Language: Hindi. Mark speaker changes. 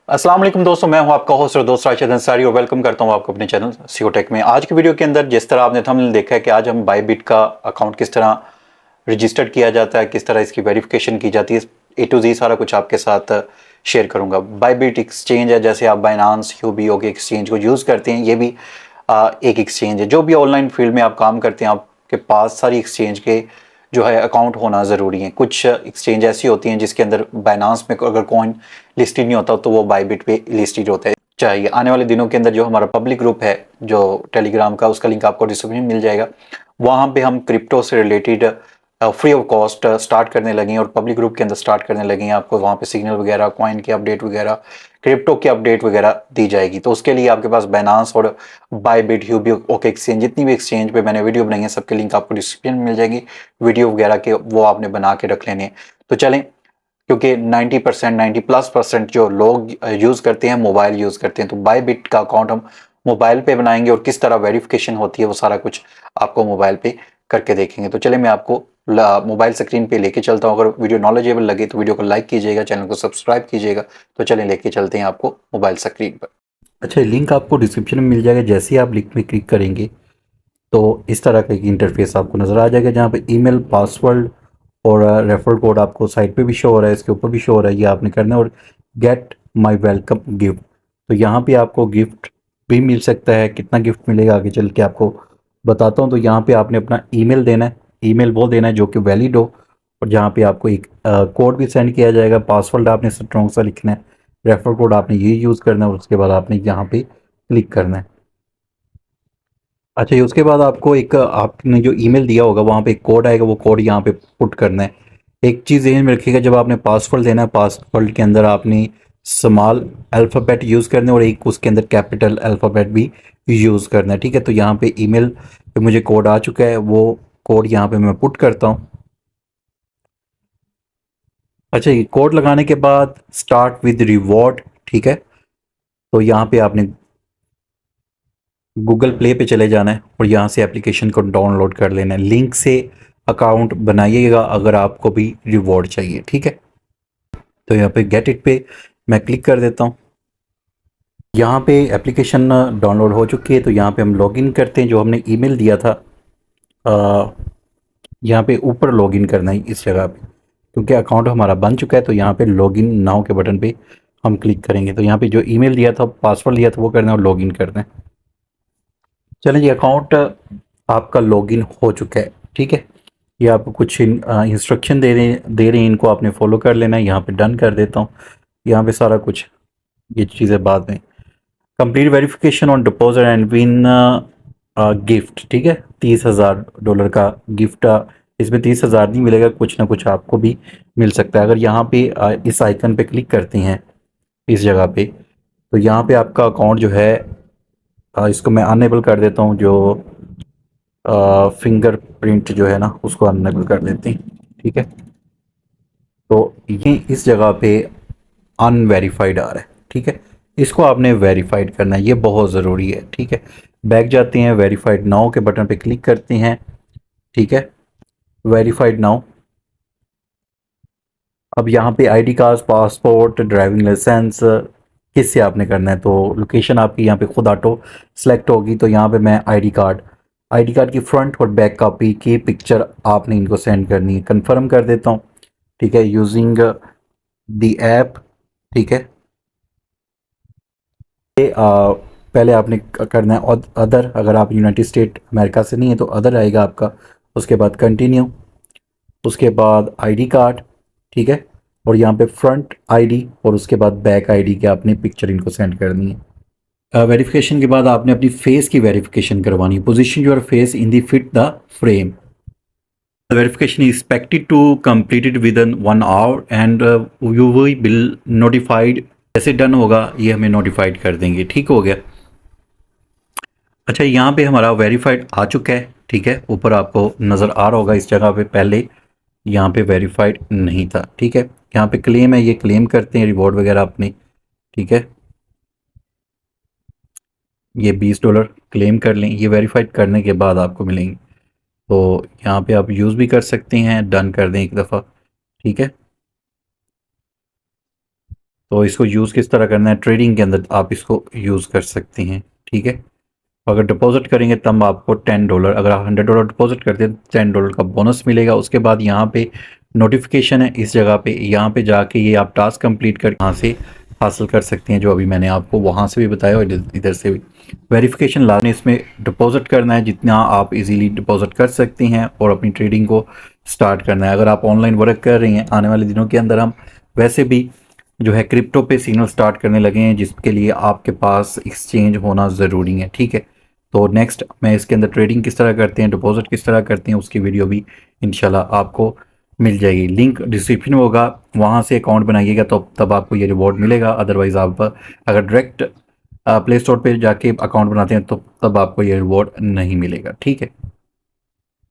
Speaker 1: अस्सलाम वालेकुम दोस्तों, मैं हूं आपका होस्ट और दोस्त राशिद अंसारी और वेलकम करता हूं आपको अपने चैनल सियोटेक में। आज की वीडियो के अंदर जिस तरह आपने थंबनेल देखा है कि आज हम बायबिट का अकाउंट किस तरह रजिस्टर्ड किया जाता है, किस तरह इसकी वेरिफिकेशन की जाती है, ए टू जी सारा कुछ आपके साथ शेयर करूंगा। बायबिट एक्सचेंज है, जैसे आप बाइनांस यूबीओ के एक्सचेंज को यूज़ करते हैं, ये भी एक एक्सचेंज है। जो भी ऑनलाइन फील्ड में आप काम करते हैं, आपके पास सारी एक्सचेंज के जो है अकाउंट होना ज़रूरी है। कुछ एक्सचेंज ऐसी होती हैं जिसके अंदर बाइनांस में अगर कॉइन लिस्टेड नहीं होता तो वो बायबिट पे लिस्टेड होता है। चाहिए आने वाले दिनों के अंदर जो हमारा पब्लिक ग्रुप है जो टेलीग्राम का, उसका लिंक आपको डिस्क्रिप्शन में मिल जाएगा। वहाँ पे हम क्रिप्टो से related free of cost start करने लगे हैं और पब्लिक ग्रुप के अंदर स्टार्ट करने लगे हैं। आपको वहाँ पे सिग्नल वगैरह, कॉइन की अपडेट वगैरह, क्रिप्टो की अपडेट वगैरह दी जाएगी। तो उसके लिए आपके पास बाइनांस और बायबिट, यूबीओ, ओके एक्सचेंज, जितनी भी एक्सचेंज पे मैंने वीडियो बनाई है सबके लिंक आपको डिस्क्रिप्शन में मिल जाएगी। वीडियो वगैरह के वो आपने बना के रख लेने हैं। तो चलें, क्योंकि 90% 90+% जो लोग यूज़ करते हैं मोबाइल यूज़ करते हैं, तो बायबिट का अकाउंट हम मोबाइल पे बनाएंगे और किस तरह वेरिफिकेशन होती है वो सारा कुछ आपको मोबाइल पे करके देखेंगे। तो चले मैं आपको मोबाइल स्क्रीन पे लेके चलता हूँ। अगर वीडियो नॉलेजेबल लगे तो वीडियो को लाइक कीजिएगा, चैनल को सब्सक्राइब कीजिएगा। तो चलें लेके चलते हैं आपको मोबाइल स्क्रीन पर। अच्छा, लिंक आपको डिस्क्रिप्शन में मिल जाएगा। जैसे ही आप लिंक में क्लिक करेंगे तो इस तरह का एक इंटरफेस आपको नज़र आ जाएगा, जहाँ पे ईमेल, पासवर्ड और रेफरल कोड आपको साइट पे भी शो हो रहा है, इसके ऊपर भी शो हो रहा है। ये आपने करना है और गेट माय वेलकम गिफ्ट, तो यहाँ पे आपको गिफ्ट भी मिल सकता है। कितना गिफ्ट मिलेगा आगे चल के आपको बताता हूँ। तो यहाँ पे आपने अपना ईमेल देना है, ईमेल वो देना है जो कि वैलिड हो, और जहाँ पे आपको एक कोड भी सेंड किया जाएगा। पासवर्ड आपने स्ट्रॉन्ग सा लिखना है, रेफरल कोड आपने ये यूज़ करना है और उसके बाद आपने यहाँ पे क्लिक करना है। अच्छा, ये उसके बाद आपको एक आपने जो ईमेल दिया होगा वहाँ पे एक कोड आएगा, वो कोड यहाँ पे पुट करना है। एक चीज़ ध्यान में रखिएगा, जब आपने पासवर्ड देना है, पासवर्ड के अंदर आपने स्मॉल अल्फ़ाबेट यूज़ करना है और एक उसके अंदर कैपिटल अल्फ़ाबेट भी यूज़ करना है। ठीक है, तो यहाँ पे ईमेल पे मुझे कोड आ चुका है, वो कोड यहाँ पे मैं पुट करता हूँ। अच्छा, ये कोड लगाने के बाद स्टार्ट विद रिवॉर्ड, ठीक है, तो यहाँ पे आपने गूगल प्ले पे चले जाना है और यहाँ से एप्लीकेशन को डाउनलोड कर लेना है। लिंक से अकाउंट बनाइएगा अगर आपको भी रिवॉर्ड चाहिए। ठीक है, तो यहाँ पे गेट इट पे मैं क्लिक कर देता हूँ। यहाँ पे एप्लीकेशन डाउनलोड हो चुकी है, तो यहाँ पे हम लॉगिन करते हैं। जो हमने ईमेल दिया था यहाँ पे ऊपर लॉगिन करना है इस जगह पे, क्योंकि अकाउंट हमारा बन चुका है। तो यहाँ पे लॉगिन नाउ के बटन पे हम क्लिक करेंगे। तो यहाँ पे जो ईमेल दिया था, पासवर्ड दिया था, वो करना है और लॉगिन करना है। चलिए, ये अकाउंट आपका लॉगिन हो चुका है। ठीक है, ये आपको कुछ इंस्ट्रक्शन दे रहे हैं, इनको आपने फॉलो कर लेना है। यहाँ पे डन कर देता हूँ। यहाँ पे सारा कुछ ये चीज़ें बाद में। Complete verification on deposit and win gift, ठीक है, $30,000 का गिफ्ट। इसमें 30,000 नहीं मिलेगा, कुछ ना कुछ आपको भी मिल सकता है। अगर यहाँ पे इस आइकन पे क्लिक करते हैं इस जगह पे, तो यहाँ पे आपका अकाउंट जो है इसको मैं अनेबल कर देता हूँ। जो फिंगरप्रिंट जो है ना, उसको अनेबल कर देते हैं। ठीक है, तो ये इस जगह पे अनवेरीफाइड आ रहा है। ठीक है, इसको आपने वेरीफाइड करना है, ये बहुत ज़रूरी है। ठीक है, बैक जाते हैं, वेरीफाइड नाउ के बटन पे क्लिक करते हैं। ठीक है, वेरीफाइड नाउ। अब यहाँ पे ID card, passport, driving licence किससे आपने करना है, तो लोकेशन आपकी यहाँ पे खुद ऑटो सेलेक्ट होगी। तो यहाँ पे मैं आईडी कार्ड की फ्रंट और बैक कॉपी की पिक्चर आपने इनको सेंड करनी है। कंफर्म कर देता हूँ। ठीक है, यूजिंग दी ऐप। ठीक है, ये पहले आपने करना है अदर। अगर आप यूनाइटेड स्टेट अमेरिका से नहीं है तो अदर आएगा आपका। उसके बाद कंटिन्यू, उसके बाद आईडी कार्ड। ठीक है, और यहाँ पे फ्रंट आईडी और उसके बाद बैक आईडी की आपने पिक्चर इनको सेंड करनी है। वेरिफिकेशन के बाद आपने अपनी फेस की वेरिफिकेशन करवानी है। Position your face in the fit the frame. The verification is expected to completed within 1 hour and you will be notified। जैसे डन होगा ये हमें नोटिफाइड कर देंगे। ठीक हो गया। अच्छा, यहाँ पे हमारा वेरीफाइड आ चुका है। ठीक है, ऊपर आपको नज़र आ रहा होगा इस जगह पे, पहले यहाँ पे वेरीफाइड नहीं था। ठीक है, यहाँ पे क्लेम है, ये क्लेम करते हैं रिवॉर्ड वगैरह अपने। ठीक है, ये $20 क्लेम कर लें, ये वेरीफाइड करने के बाद आपको मिलेंगे। तो यहाँ पे आप यूज़ भी कर सकते हैं, डन कर दें एक दफ़ा। ठीक है, तो इसको यूज़ किस तरह करना है, ट्रेडिंग के अंदर आप इसको यूज़ कर सकती हैं, ठीक है। अगर डिपॉजिट करेंगे तब आपको $10, अगर आप $100 डिपॉजिट करते हैं $10 का बोनस मिलेगा। उसके बाद यहाँ पे नोटिफिकेशन है इस जगह पे, यहाँ पे जाके ये आप टास्क कंप्लीट कर यहाँ से हासिल कर सकते हैं, जो अभी मैंने आपको वहाँ से भी बताया और इधर से भी। वेरिफिकेशन लाने इसमें डिपॉजिट करना है जितना आप इजीली डिपॉजिट कर सकती हैं और अपनी ट्रेडिंग को स्टार्ट करना है। अगर आप ऑनलाइन वर्क कर रही हैं, आने वाले दिनों के अंदर हम वैसे भी जो है क्रिप्टो पे सिग्नल स्टार्ट करने लगे हैं, जिसके लिए आपके पास एक्सचेंज होना ज़रूरी है, ठीक है। तो नेक्स्ट मैं इसके अंदर ट्रेडिंग किस तरह करते हैं, डिपॉजिट किस तरह करते हैं, उसकी वीडियो भी इंशाल्लाह आपको मिल जाएगी। लिंक डिस्क्रिप्शन में होगा, वहाँ से अकाउंट बनाइएगा तो तब आपको ये रिवॉर्ड मिलेगा। अदरवाइज़ आप अगर डायरेक्ट प्ले स्टोर पे जाके अकाउंट बनाते हैं तो तब आपको ये रिवॉर्ड नहीं मिलेगा, ठीक है।